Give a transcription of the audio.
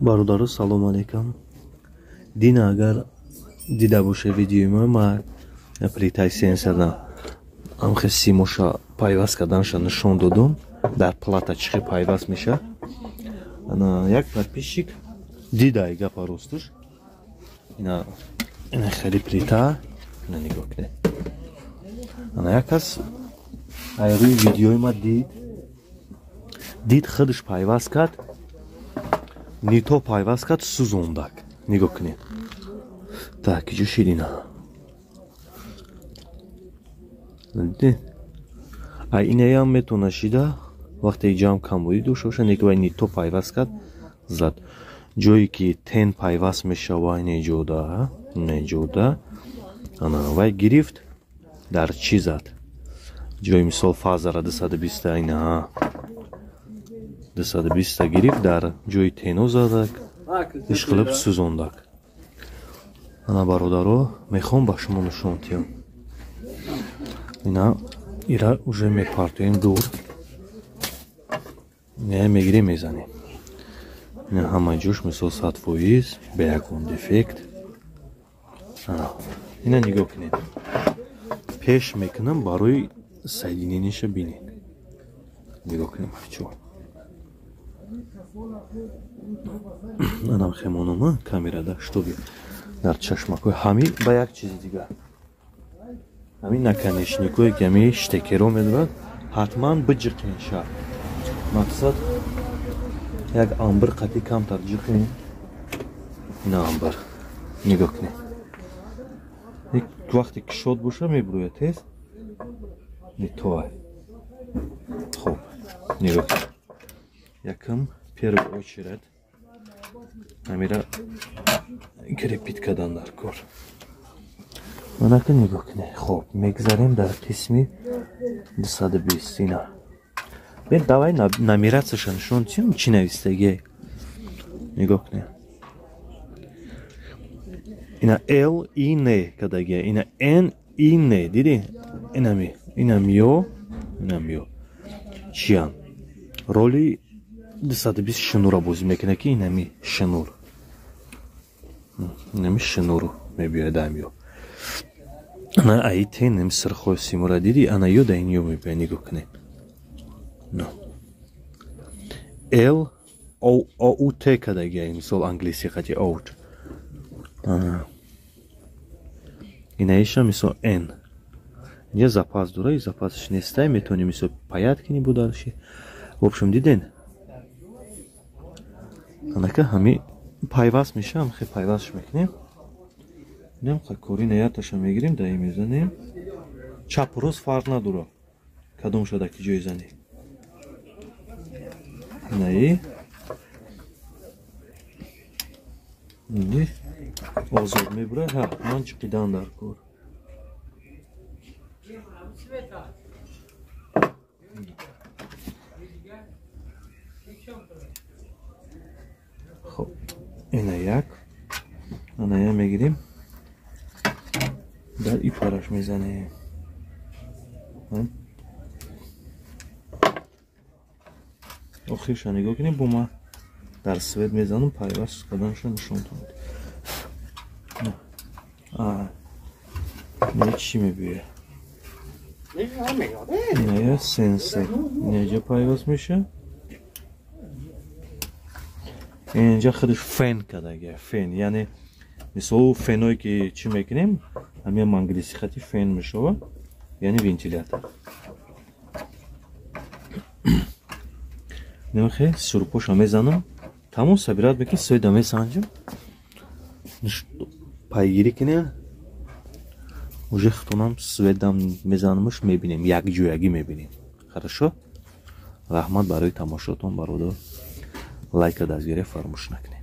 برادر سلام علیکم. دین اگر دیده باشه ویدیوی ما پلیتای سنسرنا ام خسی موشا پایواز کردنش نشون دادم در платочке پایواز میشه. انا یک подписчик دیده ایگه پاروستش اینا خیلی پلیتا اینا نگاه کنه. انا یک کس روی ویدیوی ما دید خودش پایواز کرد نیتو پایواز کرد سوزوندک. نگاه کنید так جو شیرینا اینه هم میتونه شیده وقتی جام کم بودی دوشوشه نگاه نیتو پایواز کرد زد جایی که تن پایواز میشه و نجوده انا وای گرفت در چی زد جایی مثال فازر 220 اینا 220 گرفت در جایی تنو زدک اشقلب سوزوندک. انا برادرو میخوام با شما نشون دهم اینا ایرا уже میپرتیم دور نه میگیریم میزنیم اینا همه جوش مثل 100% به یکون دفکت. اینا نگاه کنید پیش میکنم برای соединенیش بینید. نگاه کنیم چون анам хемонома камерада чтобы дар чашмакой ҳами ба як чизи дигар ҳамин наканешникои гами штекеро медорад ҳатман биҷиқин шар мақсад як амбир қати камтар ҷиқин ина амбир нигоҳ кунед вақте кишод боша мебурояд тез нитоай. хоб нигоҳ кунед якам первую очередь амира крепит кадан дар кор манака нигоҳ кунед. хоб мегзарем дар қисми 220 ина бен давай номерацияша нишон дидем чӣ навистаги нигоҳ кунед ина л и н кадаги ина н и н диди инам ё чиам роли 220 шнура бозӣ мекунад ки инами шнур инами шнуру мебиёд амё ана аи тен нами сирхои симура диди ана ё да ин ё мебиёд. нигоҳ кунед л о т кадаги мисол англиси қати out инаиша мисол н я запас дора и запасш нестай метоним мисол паят кини бударши в общем диден анака ҳами пайваз мешам хе пайвазш мекунем нем кори наяташа мегирем да мезанем чапу рост фарқ надора кадом шуда ки ҷои зани наи инди озод мебурад ҳа ман чиқидан дар кор خب اینا یک انا یا میگیریم در این پارش میزنیم آخرش نگاه کنیم با ما در سوید میزنم پایواز کدانش نشون داد نه چی میبیه اینا یا سنسر اینجا پایواز میشه اینجا خودش فن کردگه فن یعنی مثل فنایی که چی میکنیم همین انگلیسی خطی فن میشه یعنی ونتیلاتور نمیخوای سرپوش هم میزنم تمام سبیرات بکی سویده میسانجم پایگیری کنه уже خطونم سویدم میزنمش میبینیم یک جویگی میبینیم. хорошо رحمت برای تماشاتون برادر лайка дастгирифт фаромӯш накунед.